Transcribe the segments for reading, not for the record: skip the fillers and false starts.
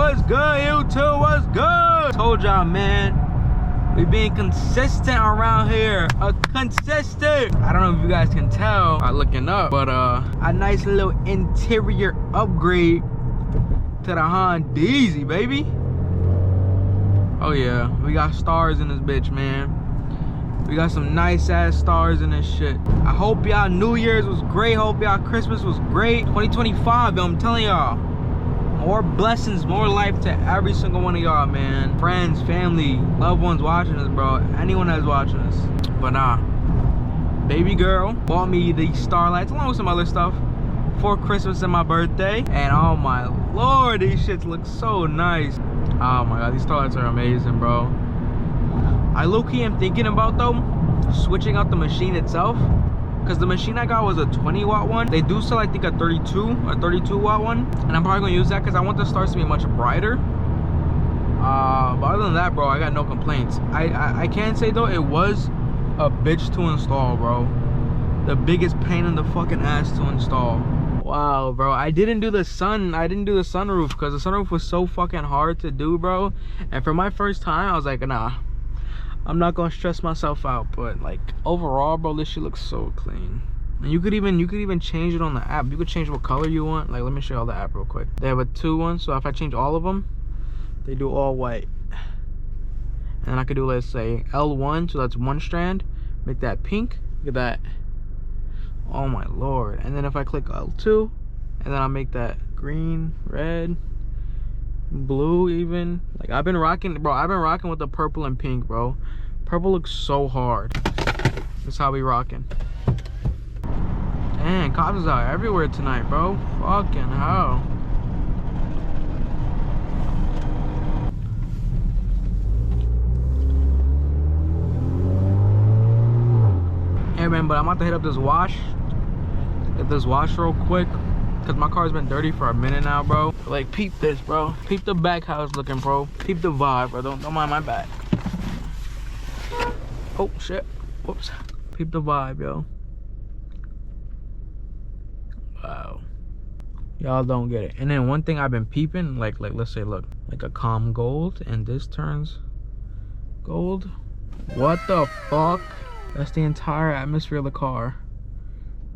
what's good? YouTube, what's good? Told y'all, man. We being consistent around here. Consistent. I don't know if you guys can tell by looking up, but a nice little interior upgrade to the Honda, baby. Oh yeah, we got stars in this bitch, man. We got some nice ass stars in this shit. I hope y'all New Year's was great. Hope y'all Christmas was great. 2025, yo, I'm telling y'all. More blessings, more life to every single one of y'all, man. Friends, family, loved ones watching us, bro. Anyone that's watching us. But baby girl bought me the Starlights along with some other stuff for Christmas and my birthday. And oh my lord, these shits look so nice. Oh my god, these Starlights are amazing, bro. I low-key am thinking about, though, switching out the machine itself, because the machine I got was a 20 watt one. They do sell, I think, a 32 watt one, and I'm probably gonna use that because I want the stars to be much brighter. But other than that, bro, I got no complaints. I can say though, it was a bitch to install, bro. The biggest pain in the fucking ass to install. Wow, bro, I didn't do the sunroof because the sunroof was so fucking hard to do, bro. And for my first time, I was like, nah, I'm not gonna stress myself out. But like overall, bro, this shit looks so clean. And you could even change it on the app. You could change what color you want. Like, let me show y'all the app real quick. They have a 2-1, so if I change all of them, they do all white. And I could do, let's say, L1, so that's one strand. Make that pink. Look at that. Oh my lord. And then if I click L2, and then I'll make that green, red, blue even. Like, I've been rocking with the purple and pink, bro. Purple looks so hard. That's how we rocking. Dang, cops is out everywhere tonight, bro. Fucking hell. Hey man, but I'm about to hit up this wash. Get this wash real quick, because my car's been dirty for a minute now, bro. Like, peep this, bro. Peep the back how it's looking, bro. Peep the vibe, bro. Don't mind my back. Oh shit. Whoops. Peep the vibe, yo. Wow. Y'all don't get it. And then one thing I've been peeping, like let's say, look, like a calm gold, and this turns gold. What the fuck? That's the entire atmosphere of the car.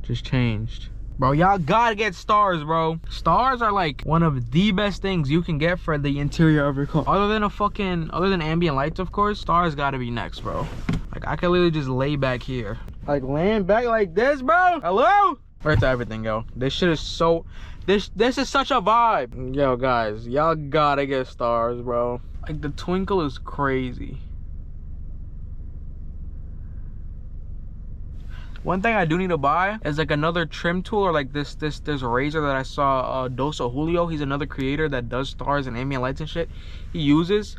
Just changed. Bro, y'all gotta get stars, bro. Stars are like one of the best things you can get for the interior of your car. Other than ambient lights, of course, stars gotta be next, bro. Like, I can literally just lay back here. Like, laying back like this, bro. Hello? Right to everything, yo. This shit is so... This is such a vibe. Yo, guys, y'all gotta get stars, bro. Like, the twinkle is crazy. One thing I do need to buy is like another trim tool, or like this razor that I saw Doso Julio. He's another creator that does stars and ambient lights and shit. He uses.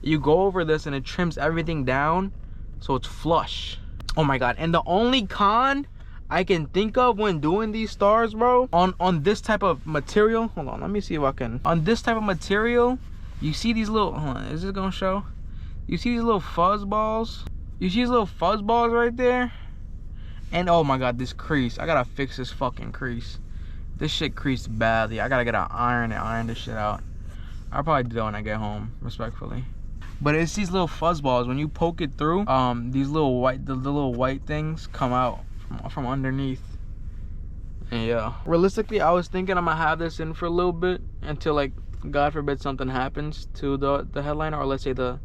You go over this and it trims everything down so it's flush. Oh my god. And the only con I can think of when doing these stars, bro, on this type of material, hold on, let me see if I can. On this type of material, you see these little, hold on, is this gonna show? You see these little fuzz balls? You see these little fuzz balls right there? And oh my god, this crease. I gotta fix this fucking crease. This shit creased badly. I gotta get an iron and iron this shit out. I'll probably do that when I get home, respectfully. But it's these little fuzz balls. When you poke it through, these little the little white things come out from underneath. And yeah, realistically, I was thinking I'm gonna have this in for a little bit until, like, God forbid something happens to the headliner, or let's say the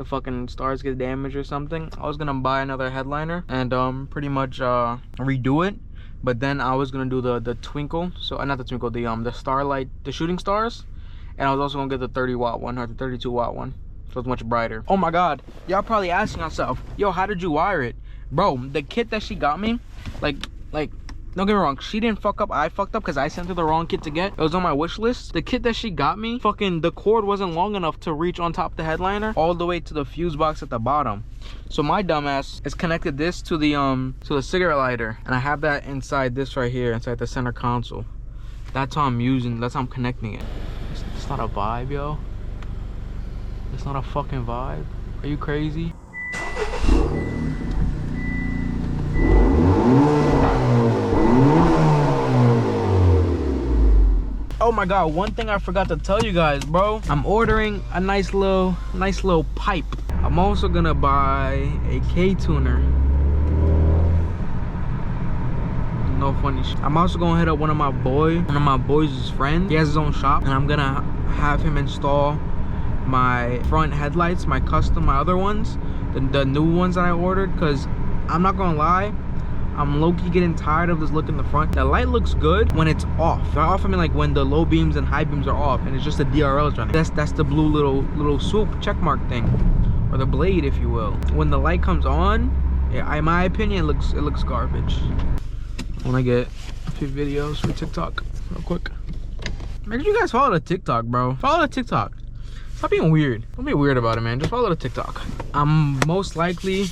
fucking stars get damaged or something. I was gonna buy another headliner and pretty much redo it. But then I was gonna do the twinkle, so not the twinkle, the Starlight, the shooting stars. And I was also gonna get the 30 watt one or the 32 watt one, so it's much brighter. Oh my god, y'all probably asking yourself, yo, how did you wire it? Bro, the kit that she got me, like don't get me wrong, she didn't fuck up, I fucked up because I sent her the wrong kit to get. It was on my wish list. The kit that she got me, fucking the cord wasn't long enough to reach on top of the headliner all the way to the fuse box at the bottom. So my dumbass is connected this to the cigarette lighter, and I have that inside this right here, inside the center console. That's how I'm using, that's how I'm connecting it. It's not a vibe, yo. It's not a fucking vibe. Are you crazy? Oh my god, one thing I forgot to tell you guys, bro. I'm ordering a nice little pipe. I'm also gonna buy a K-tuner. No funny shit. I'm also gonna hit up one of my boys' friends. He has his own shop, and I'm gonna have him install my front headlights, my other ones, the new ones that I ordered. Because I'm not gonna lie, I'm low-key getting tired of this look in the front. The light looks good when it's off. By off, I mean like when the low beams and high beams are off and it's just the DRLs running. That's the blue little swoop check mark thing, or the blade, if you will. When the light comes on, yeah, in my opinion, it looks garbage. I wanna get a few videos for TikTok real quick. Make sure you guys follow the TikTok, bro. Follow the TikTok. Stop being weird. Don't be weird about it, man. Just follow the TikTok. I'm most likely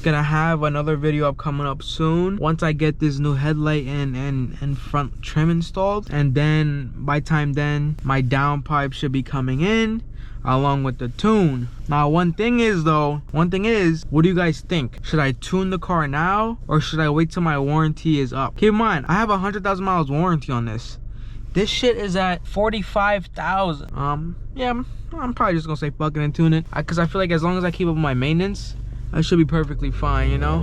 gonna have another video up coming up soon once I get this new headlight and front trim installed, and then by time then my downpipe should be coming in along with the tune. Now one thing is, what do you guys think? Should I tune the car now or should I wait till my warranty is up? Keep in mind, I have 100,000 miles warranty on this. This shit is at 45,000. Yeah, I'm probably just gonna say fuck it and tune it, because I feel like as long as I keep up with my maintenance, I should be perfectly fine, you know?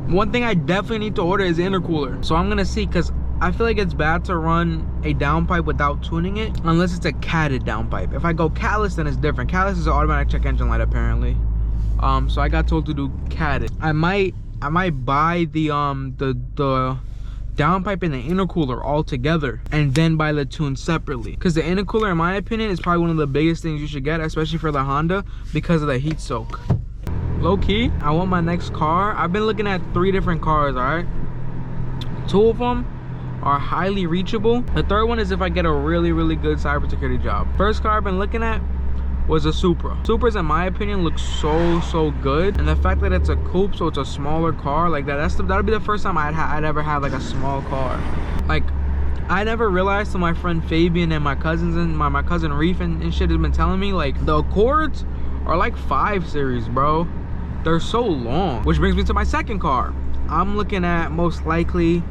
One thing I definitely need to order is the intercooler. So I'm gonna see, because I feel like it's bad to run a downpipe without tuning it, unless it's a catted downpipe. If I go catless, then it's different. Catless is an automatic check engine light, apparently. So I got told to do catted. I might buy the downpipe and the intercooler all together and then buy the tune separately, because the intercooler, in my opinion, is probably one of the biggest things you should get, especially for the Honda, because of the heat soak. Low key, I want my next car. I've been looking at 3 different cars, all right? 2 of them are highly reachable. The third one is if I get a really good cybersecurity job. First car I've been looking at was a Supra. Supras, in my opinion, look so good, and the fact that it's a coupe, so it's a smaller car, like that'll be the first time I'd ever have like a small car. Like, I never realized till my friend Fabian and my cousins and my cousin Reef and shit has been telling me, like, the Accords are like 5 Series, bro. They're so long. Which brings me to my second car. I'm looking at most likely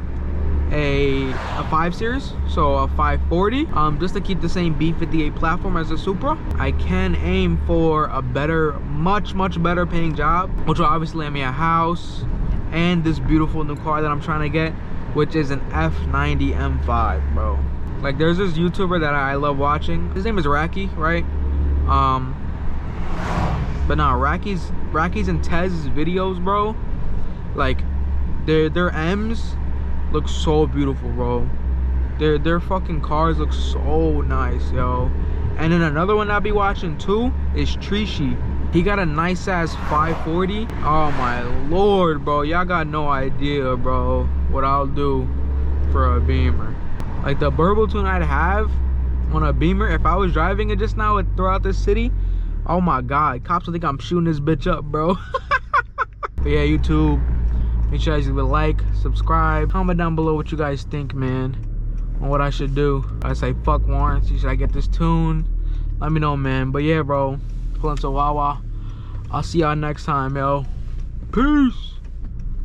a 5 Series, so a 540, just to keep the same B58 platform as the Supra. I can aim for a better, much better paying job, which will obviously let me a house and this beautiful new car that I'm trying to get, which is an F90 M5, bro. Like, there's this YouTuber that I love watching. His name is Racky, right? But nah, Racky's and Tez's videos, bro, like their M's look so beautiful, bro. Their fucking cars look so nice, yo. And then another one I'll be watching too is Trishi. He got a nice ass 540. Oh my lord, bro. Y'all got no idea, bro, what I'll do for a Beamer. Like, the burble tune I'd have on a Beamer, if I was driving it just now throughout this city, oh my god, cops will think I'm shooting this bitch up, bro. But yeah, YouTube, make sure you guys leave a like, subscribe, comment down below what you guys think, man, on what I should do. I say fuck warranty, should I get this tune? Let me know, man. But yeah, bro, pulling to Wawa. I'll see y'all next time, yo. Peace.